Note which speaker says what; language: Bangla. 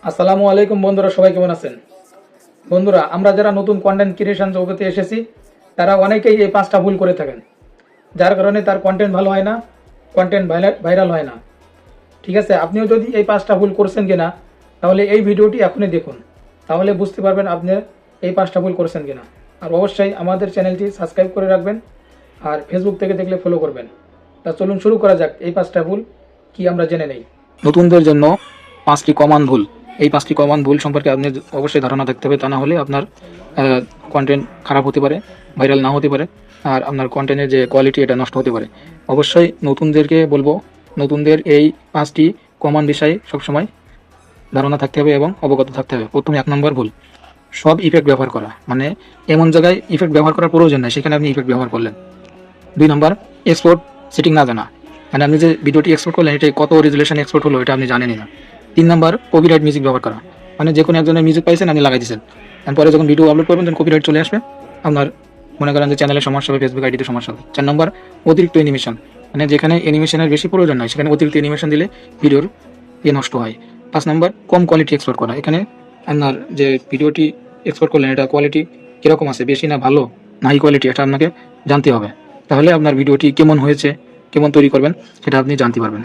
Speaker 1: আসসালামু আলাইকুম বন্ধুরা, সবাই কেমন আছেন? বন্ধুরা, আমরা যারা নতুন কন্টেন্ট ক্রিয়েশন জগতে এসেছি তারা অনেকেই এই পাঁচটা ভুল করে থাকেন, যার কারণে তার কন্টেন্ট ভালো হয় না, কন্টেন্ট ভাইরাল হয় না। ঠিক আছে, আপনিও যদি এই পাঁচটা ভুল করছেন কিনা তাহলে এই ভিডিওটি এখনই দেখুন, তাহলে বুঝতে পারবেন আপনি এই পাঁচটা ভুল করছেন কিনা। আর অবশ্যই আমাদের চ্যানেলটি সাবস্ক্রাইব করে রাখবেন, আর ফেসবুক থেকে দেখলে ফলো করবেন। তা চলুন শুরু করা যাক। এই পাঁচটা ভুল কি আমরা জেনে নেই। নতুনদের জন্য পাঁচটি কমন ভুল। এই পাঁচটি কমন ভুল সম্পর্কে আপনি অবশ্যই ধারণা থাকতে হবে, তা না হলে আপনার কন্টেন্ট খারাপ হতে পারে, ভাইরাল না হতে পারে, আর আপনার কন্টেন্টের যে কোয়ালিটি এটা নষ্ট হতে পারে। অবশ্যই নতুনদেরকে বলবো, নতুনদের এই পাঁচটি কমন বিষয়ে সবসময় ধারণা থাকতে হবে এবং অবগত থাকতে হবে। প্রথমে 1 নম্বর ভুল, সব ইফেক্ট ব্যবহার করা। মানে এমন জায়গায় ইফেক্ট ব্যবহার করার প্রয়োজন নেই, সেখানে আপনি ইফেক্ট ব্যবহার করলেন। 2 নম্বর, এক্সপোর্ট সেটিং না জানা। মানে আপনি যে ভিডিওটি এক্সপোর্ট করলেন এটা কত রেজুলেশন এক্সপোর্ট হলো এটা আপনি জানেনই না। 3 নম্বর, কপিরাইট মিউজিক ব্যবহার করা। মানে যে কোনো একজনের মিউজিক পাইছেন আপনি লাগাই দিয়েছেন, তারপরে যখন ভিডিও আপলোড করবেন তখন কপিরাইট চলে আসবে, আপনার মনে করেন যে চ্যানেলের সমস্যা হবে, ফেসবুক আইডিতে সমস্যা হবে। 4 নম্বর, অতিরিক্ত অ্যানিমেশন। মানে যেখানে অ্যানিমেশনের বেশি প্রয়োজন নয় সেখানে অতিরিক্ত অ্যানিমেশন দিলে ভিডিওর নষ্ট হয়। 5 নম্বর, কম কোয়ালিটি এক্সপোর্ট করা। এখানে আপনার যে ভিডিওটি এক্সপোর্ট করলেন এটা কোয়ালিটি কীরকম আছে, বেশি না ভালো না হাই কোয়ালিটি, এটা আপনাকে জানতে হবে। তাহলে আপনার ভিডিওটি কেমন হয়েছে, কেমন তৈরি করবেন সেটা আপনি জানতে পারবেন।